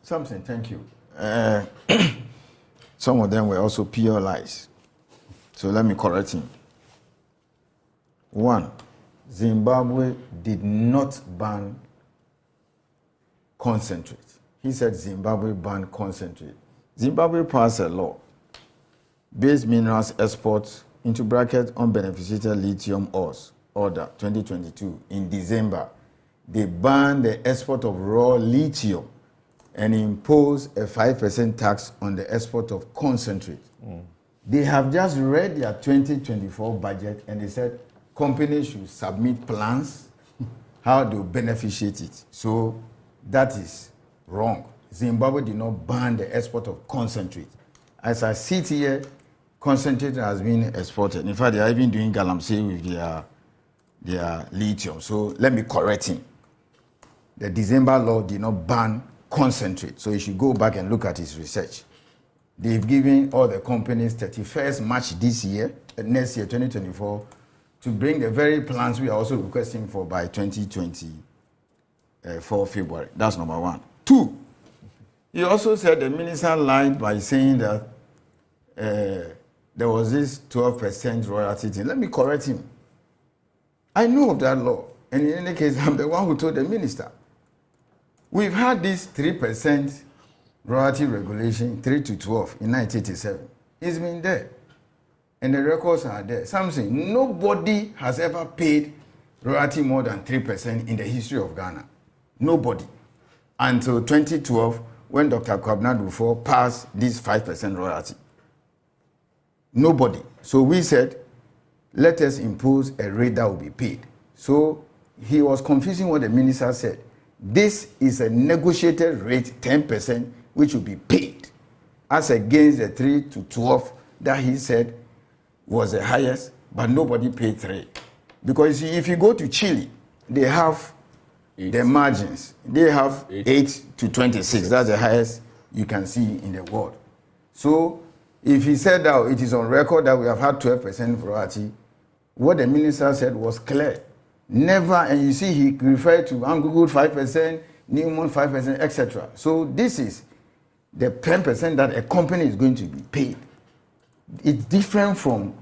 Something, thank you. Some of them were also pure lies. So let me correct him. 1, Zimbabwe did not ban concentrate. He said Zimbabwe banned concentrate. Zimbabwe passed a law, base minerals exports into bracket unbeneficiated lithium ores, order 2022, in December. They banned the export of raw lithium and imposed a 5% tax on the export of concentrate. They have just read their 2024 budget and they said companies should submit plans how to beneficiate it. So that is wrong. Zimbabwe did not ban the export of concentrate. As I sit here, concentrate has been exported. In fact, they are even doing galamsey with their lithium. So let me correct him. The December law did not ban concentrate. So you should go back and look at his research. They've given all the companies 31st March this year, next year, 2024, to bring the very plans we are also requesting for by 2024 February. That's number 1. 2, he also said the minister lied by saying that there was this 12% royalty thing. Let me correct him. I know of that law. And in any case, I'm the one who told the minister. We've had this 3% royalty regulation, 3 to 12 in 1987. It's been there. And the records are there. Something, nobody has ever paid royalty more than 3% in the history of Ghana. Nobody. Until 2012, when Dr. Kwabena Dufo passed this 5% royalty. Nobody. So we said, let us impose a rate that will be paid. So he was confusing what the minister said. This is a negotiated rate, 10%, which will be paid, as against the 3 to 12 that he said was the highest, but nobody paid 3. Because if you go to Chile, they have the margins. They have 8 to 26. That's the highest you can see in the world. So if he said that it is on record that we have had 12% royalty, what the minister said was clear. Never, and you see he referred to Angoogle 5%, Newmont 5%, etc. So this is the 10% that a company is going to be paid. It's different from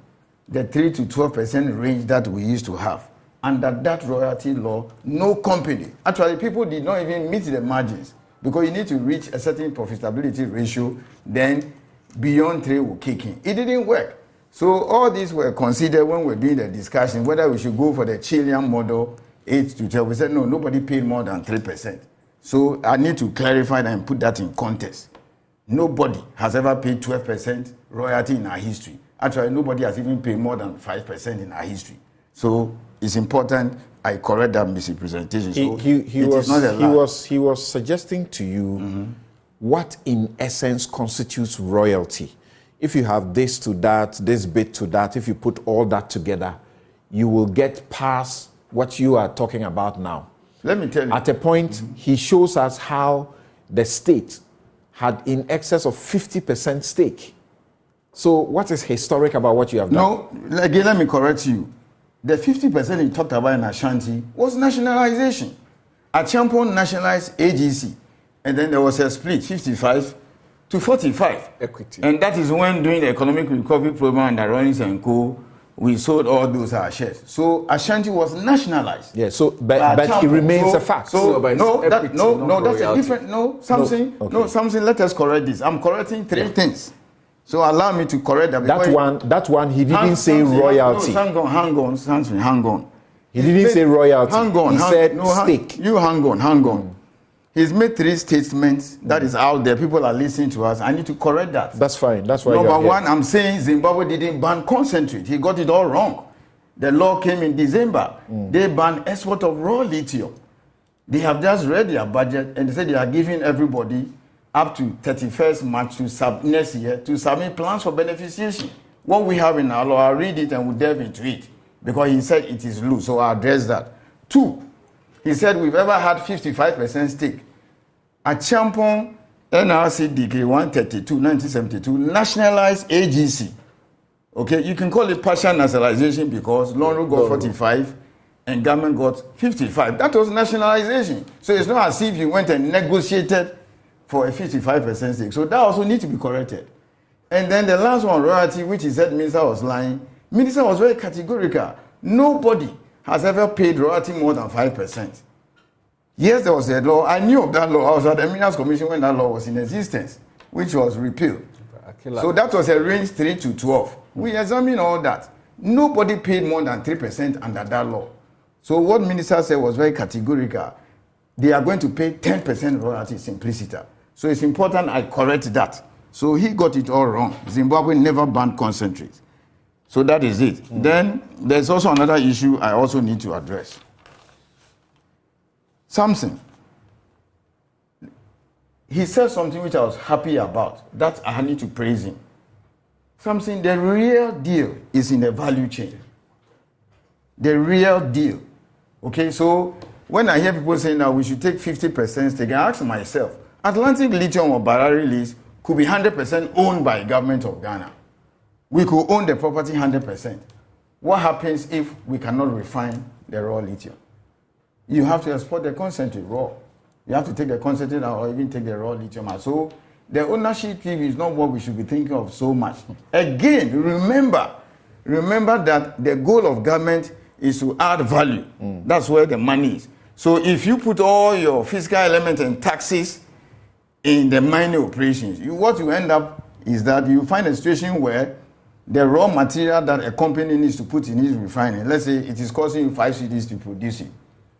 the 3 to 12% range that we used to have. Under that royalty law, no company, actually people did not even meet the margins because you need to reach a certain profitability ratio, then beyond 3 will kick in. It didn't work. So all these were considered when we were doing the discussion whether we should go for the Chilean model 8 to 12. We said no, nobody paid more than 3%. So I need to clarify that and put that in context. Nobody has ever paid 12% royalty in our history. Actually, nobody has even paid more than 5% in our history. So it's important I correct that misrepresentation. So he was suggesting to you what in essence constitutes royalty. If you have this to that, this bit to that, if you put all that together, you will get past what you are talking about now. Let me tell you. At a point, he shows us how the state had in excess of 50% stake. So what is historic about what you have done? No, again, let me correct you. The 50% he talked about in Ashanti was nationalization. Achampon nationalized AGC, and then there was a split, 55 to 45. Equity. And that is when, during the economic recovery program under Rollins and Co., we sold all those our shares. So Ashanti was nationalized. Yeah, so but it remains a fact. That's a different something. Let us correct this. I'm correcting 3 things. So allow me to correct that. That one he didn't say royalty. Hang on. He didn't say royalty. He said stake. You hang on. He's made 3 statements that is out there. People are listening to us. I need to correct that. That's fine. That's why. Number 1, I'm saying Zimbabwe didn't ban concentrate. He got it all wrong. The law came in December. They banned export of raw lithium. They have just read their budget and they said they are giving everybody up to 31st March next year to submit plans for beneficiation. What we have in our law, I'll read it and we'll delve into it because he said it is loose. So I'll address that. 2, he said we've ever had 55% stake. Achampon NRC Decree 132, 1972, nationalized AGC. Okay, you can call it partial nationalization because Lonro got 45 and government got 55. That was nationalization. So it's not as if you went and negotiated for a 55% stake. So that also needs to be corrected. And then the last one, royalty, which he said minister was lying. Minister was very categorical. Nobody has ever paid royalty more than 5%. Yes, there was a law. I knew of that law. I was at the Minerals Commission when that law was in existence, which was repealed. So that was a range 3 to 12. We examined all that. Nobody paid more than 3% under that law. So what minister said was very categorical. They are going to pay 10% royalty simpliciter. So it's important I correct that. So he got it all wrong. Zimbabwe never banned concentrate. So that is it. Then there's also another issue I also need to address. Samson. He said something which I was happy about. That I need to praise him. Something, the real deal is in the value chain. The real deal. Okay, so when I hear people saying that we should take 50% stake, I ask myself, Atlantic Lithium or Barari lease could be 100% owned by the government of Ghana. We could own the property 100%. What happens if we cannot refine the raw lithium? You have to export the concentrate raw. You have to take the concentrate out or even take the raw lithium out. So the ownership thing is not what we should be thinking of so much. Again, remember that the goal of government is to add value. That's where the money is. So if you put all your fiscal elements and taxes in the mining operations, what you end up is that you find a situation where the raw material that a company needs to put in its refining, let's say it is costing you 5 cedis to produce it.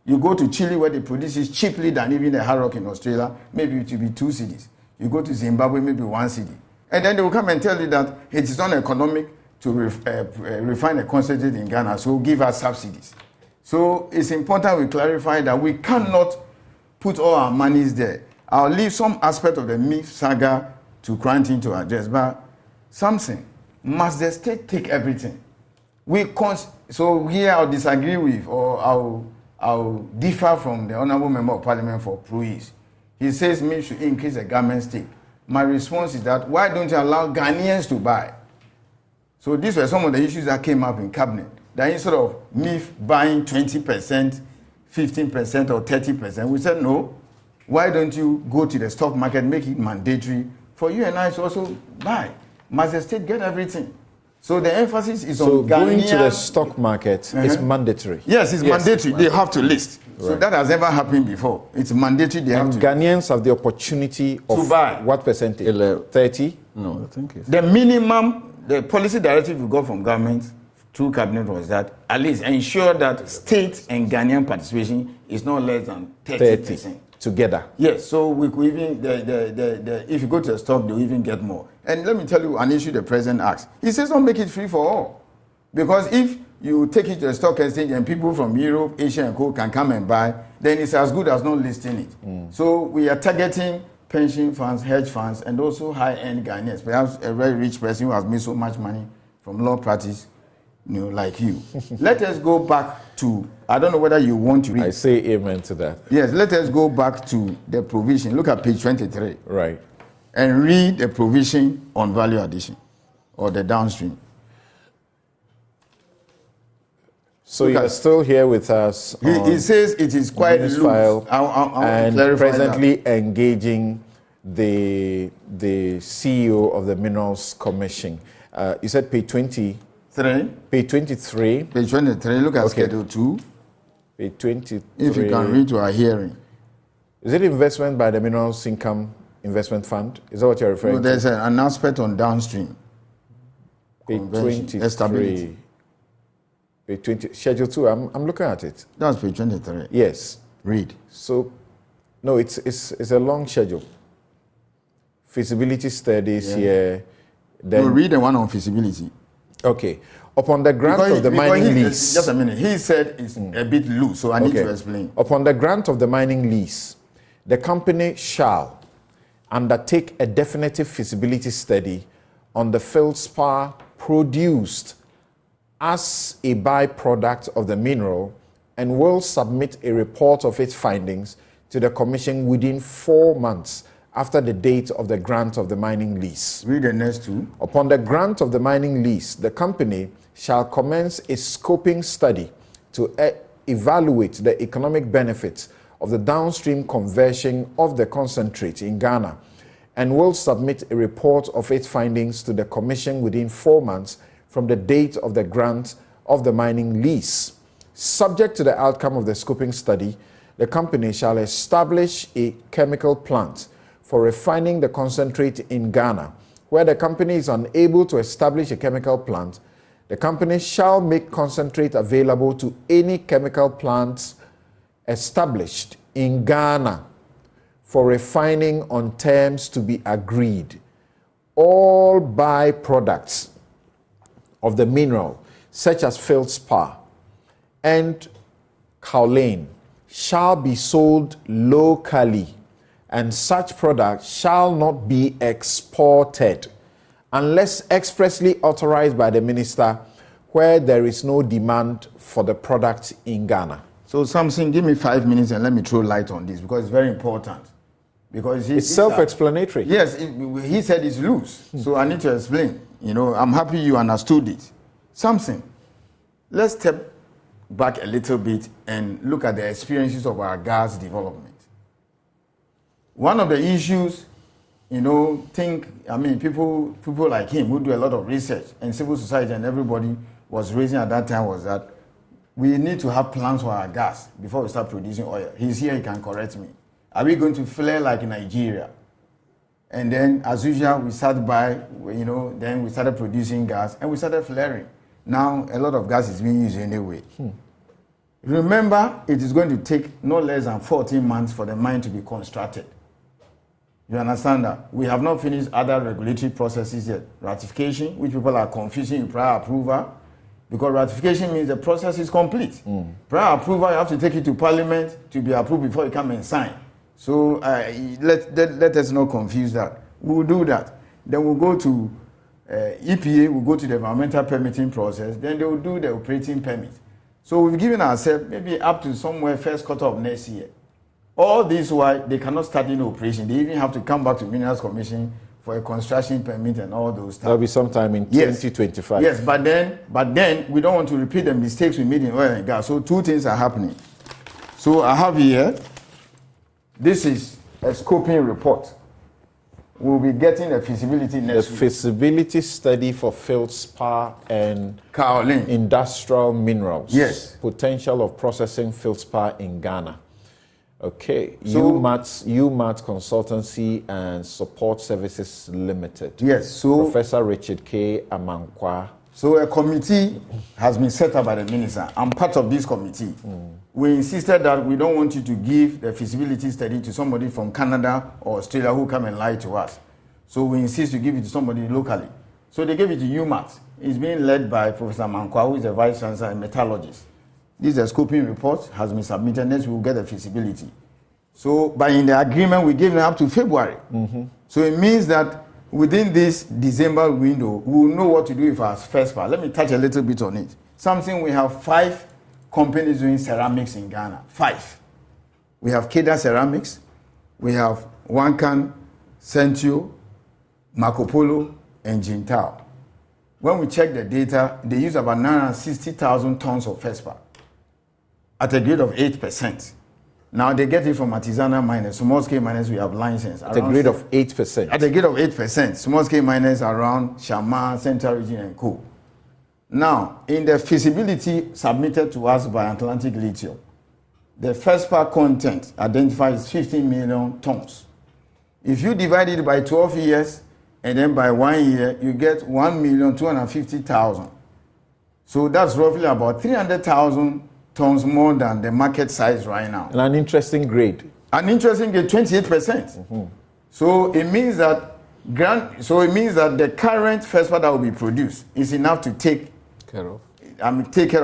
You go to Chile where they produce it cheaply than even the hard rock in Australia, maybe it will be 2 cedis. You go to Zimbabwe, maybe 1 cedi. And then they will come and tell you that it is not economic to refine a concentrate in Ghana, so give us subsidies. So it's important we clarify that we cannot put all our monies there. I'll leave some aspect of the MIF saga to Quentin to address, but something, must the state take everything? So here I'll disagree with, or I'll differ from the Honorable Member of Parliament for Pruis. He says MIF should increase the government stake. My response is that why don't you allow Ghanaians to buy? So these were some of the issues that came up in cabinet. That instead of MIF buying 20%, 15% or 30%, we said no. Why don't you go to the stock market, make it mandatory for you and I to also buy? Must the state get everything? So the emphasis is on Ghanaian. So going to the stock market is mandatory. Yes, it's mandatory. They have to list. Right. So that has never happened before. It's mandatory. They have to. Ghanaians have the opportunity of buy. What percentage? 30? No, I think it's the minimum. The policy directive we got from government through cabinet was that at least ensure that state and Ghanaian participation is not less than 30%. Together. Yes, so we could even, if you go to the stock, they'll even get more. And let me tell you an issue the president asked. He says don't make it free for all. Because if you take it to the stock exchange and people from Europe, Asia and co can come and buy, then it's as good as not listing it. So we are targeting pension funds, hedge funds, and also high-end Ghanaians. Perhaps a very rich person who has made so much money from law practice, like you. Let us go back to, I don't know whether you want to read. I say amen to that. Yes, let us go back to the provision. Look at page 23. Right. And read the provision on value addition or the downstream. So you're still here with us. He says it is quite loose. And presently that. Engaging the CEO of the Minerals Commission. You said page 20. Page 23. Page 23. Look at schedule 2. Page 23. If you can read to our hearing. Is it investment by the Minerals Income Investment Fund? Is that what you're referring to? No, there's an aspect on downstream. Page 23. Stability. Page 20. Schedule 2. I'm looking at it. That's page 23. Yes. Read. So, no, it's a long schedule. Feasibility studies here. Then read the one on feasibility. Okay. Upon the grant of the mining lease. Just a minute. He said it's a bit loose, so I need to explain. Upon the grant of the mining lease, the company shall undertake a definitive feasibility study on the feldspar produced as a byproduct of the mineral and will submit a report of its findings to the Commission within 4 months after the date of the grant of the mining lease. Read the next two. Upon the grant of the mining lease, the company shall commence a scoping study to evaluate the economic benefits of the downstream conversion of the concentrate in Ghana and will submit a report of its findings to the Commission within 4 months from the date of the grant of the mining lease. Subject to the outcome of the scoping study, the company shall establish a chemical plant for refining the concentrate in Ghana. Where the company is unable to establish a chemical plant, the company shall make concentrate available to any chemical plants established in Ghana for refining on terms to be agreed. All byproducts of the mineral, such as feldspar and kaolin, shall be sold locally, and such products shall not be exported unless expressly authorized by the minister where there is no demand for the product in Ghana. So Samson, give me 5 minutes and let me throw light on this because it's very important. Because it's self-explanatory. Yes, he said it's loose. So I need to explain. I'm happy you understood it. Samson, let's step back a little bit and look at the experiences of our gas development. One of the issues, people like him who do a lot of research and civil society and everybody was raising at that time was that we need to have plans for our gas before we start producing oil. He's here, he can correct me. Are we going to flare like in Nigeria? And then, as usual, we sat by, then we started producing gas and we started flaring. Now, a lot of gas is being used anyway. Remember, it is going to take no less than 14 months for the mine to be constructed. You understand that? We have not finished other regulatory processes yet. Ratification, which people are confusing with prior approval, because ratification means the process is complete. Prior approval, you have to take it to Parliament to be approved before you come and sign. So let us not confuse that. We will do that. Then we'll go to EPA, we'll go to the environmental permitting process, then they will do the operating permit. So we've given ourselves maybe up to somewhere first quarter of next year. All this while they cannot start in operation. They even have to come back to Minerals Commission for a construction permit and all those stuff. That'll be sometime in 2025. Yes, but then we don't want to repeat the mistakes we made in oil and gas. So two things are happening. So I have here, this is a scoping report. We'll be getting a feasibility next week. Feasibility study for feldspar and kaolin industrial minerals. Yes. Potential of processing feldspar in Ghana. Okay. So, UMAT Consultancy and Support Services Limited. Yes. So Professor Richard K. Amankwa. So a committee has been set up by the minister. I'm part of this committee. We insisted that we don't want you to give the feasibility study to somebody from Canada or Australia who come and lie to us. So we insist to give it to somebody locally. So they gave it to UMAT. It's being led by Professor Amankwa, who is the vice chancellor and metallurgist. This is a scoping report, has been submitted. Next, we will get the feasibility. So, by in the agreement, we gave them up to February. So it means that within this December window, we will know what to do with our first part. Let me touch a little bit on it. Something we have 5 companies doing ceramics in Ghana. 5. We have Keda Ceramics, we have Wankan, Centio, Marco Polo, and Jintao. When we check the data, they use about 960,000 tons of feldspar at a grade of 8%. Now they get it from artisanal miners. Small scale miners, we have license. At a grade of 8%. At a grade of 8%. Small scale miners around Shama, Central Region, and Co. Now, in the feasibility submitted to us by Atlantic Lithium, the feldspar content identified is 15 million tons. If you divide it by 12 years and then by 1 year, you get 1,250,000. So that's roughly about 300,000 tons more than the market size right now. And an interesting grade. An interesting grade, 28%. So it means that the current feldspar that will be produced is enough to take care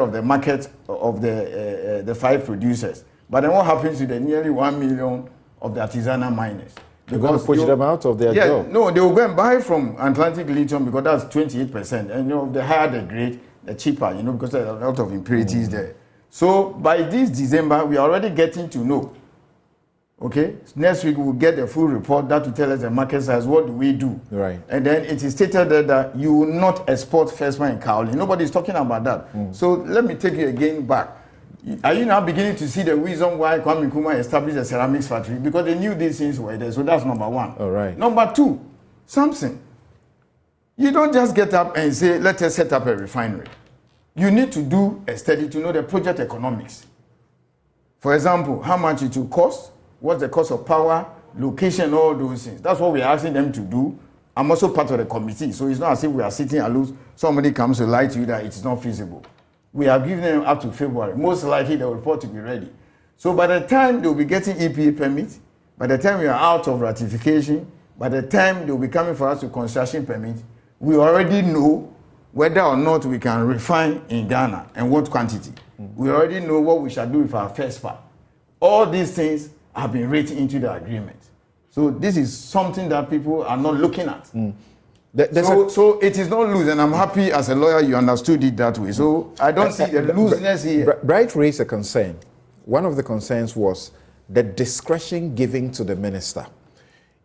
of the market of the 5 producers. But then what happens to the nearly 1 million of the artisanal miners? You're going to push them out of their job. No, they will go and buy from Atlantic Lithium because that's 28%. And the higher the grade, the cheaper, because there are a lot of impurities there. So by this December, we are already getting to know. Okay, next week we'll get the full report that will tell us the market size. What do we do? Right. And then it is stated that you will not export feldspar and kaolin. Nobody is talking about that. So let me take you again back. Are you now beginning to see the reason why Kwame Nkrumah established a ceramics factory? Because they knew these things were there. So that's number one. All right. Number two, something. You don't just get up and say, let us set up a refinery. You need to do a study to know the project economics. For example, how much it will cost, what's the cost of power, location, all those things. That's what we're asking them to do. I'm also part of the committee, so it's not as if we are sitting alone. Somebody comes to lie to you that it's not feasible. We have given them up to February. Most likely the report will be ready. So by the time they'll be getting EPA permit, by the time we are out of ratification, by the time they'll be coming for us to construction permit, we already know whether or not we can refine in Ghana and what quantity. We already know what we shall do with our first part. All these things have been written into the agreement. So this is something that people are not looking at. So it is not loose, and I'm happy as a lawyer you understood it that way. So I don't see the looseness here. Bright raised a concern. One of the concerns was the discretion given to the minister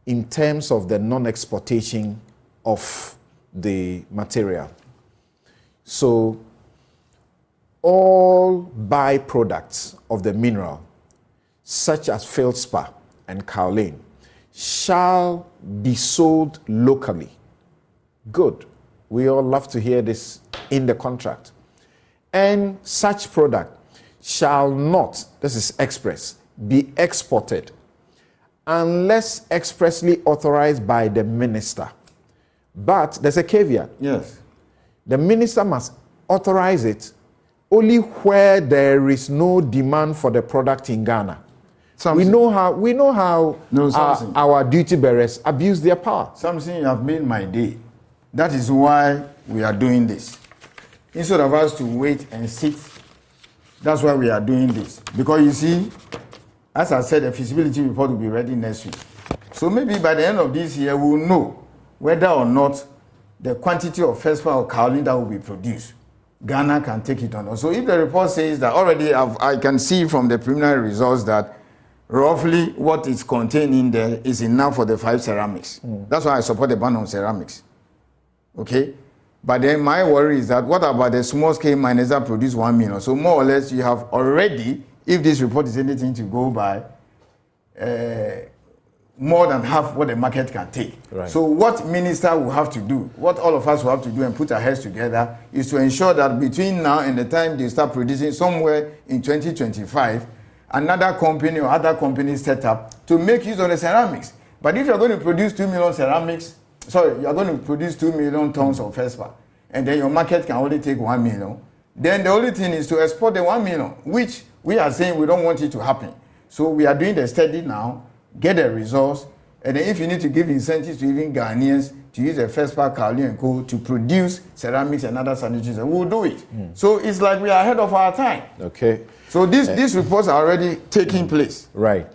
in terms of the non-exportation of the material. So all byproducts of the mineral, such as feldspar and kaolin, shall be sold locally. Good. We all love to hear this in the contract. And such product shall not, this is express, be exported unless expressly authorized by the minister. But there's a caveat. Yes. The minister must authorize it only where there is no demand for the product in Ghana. Something. We know how our duty bearers abuse their power. Something you have made my day. That is why we are doing this. Instead of us to wait and sit, that's why we are doing this. Because you see, as I said, the feasibility report will be ready next week. So maybe by the end of this year, we will know whether or not the quantity of feldspar or kaolin that will be produced, Ghana can take it on. So if the report says that already I can see from the preliminary results that roughly what is contained in there is enough for the 5 ceramics. That's why I support the ban on ceramics. Okay? But then my worry is that what about the small scale miners that produce 1 million? So more or less you have already, if this report is anything to go by, more than half what the market can take. Right. So what minister will have to do, what all of us will have to do and put our heads together is to ensure that between now and the time they start producing somewhere in 2025, another company or other companies set up to make use of the ceramics. But if you're going to produce 2 million ceramics, you're going to produce 2 million tons of feldspar, and then your market can only take 1 million, then the only thing is to export the 1 million, which we are saying we don't want it to happen. So we are doing the study now, get the results, and then if you need to give incentives to even Ghanaians to use the feldspar, kaolin and coal to produce ceramics and other sanitaries, we'll do it. So it's like we are ahead of our time. Okay. So these reports are already taking place. Right.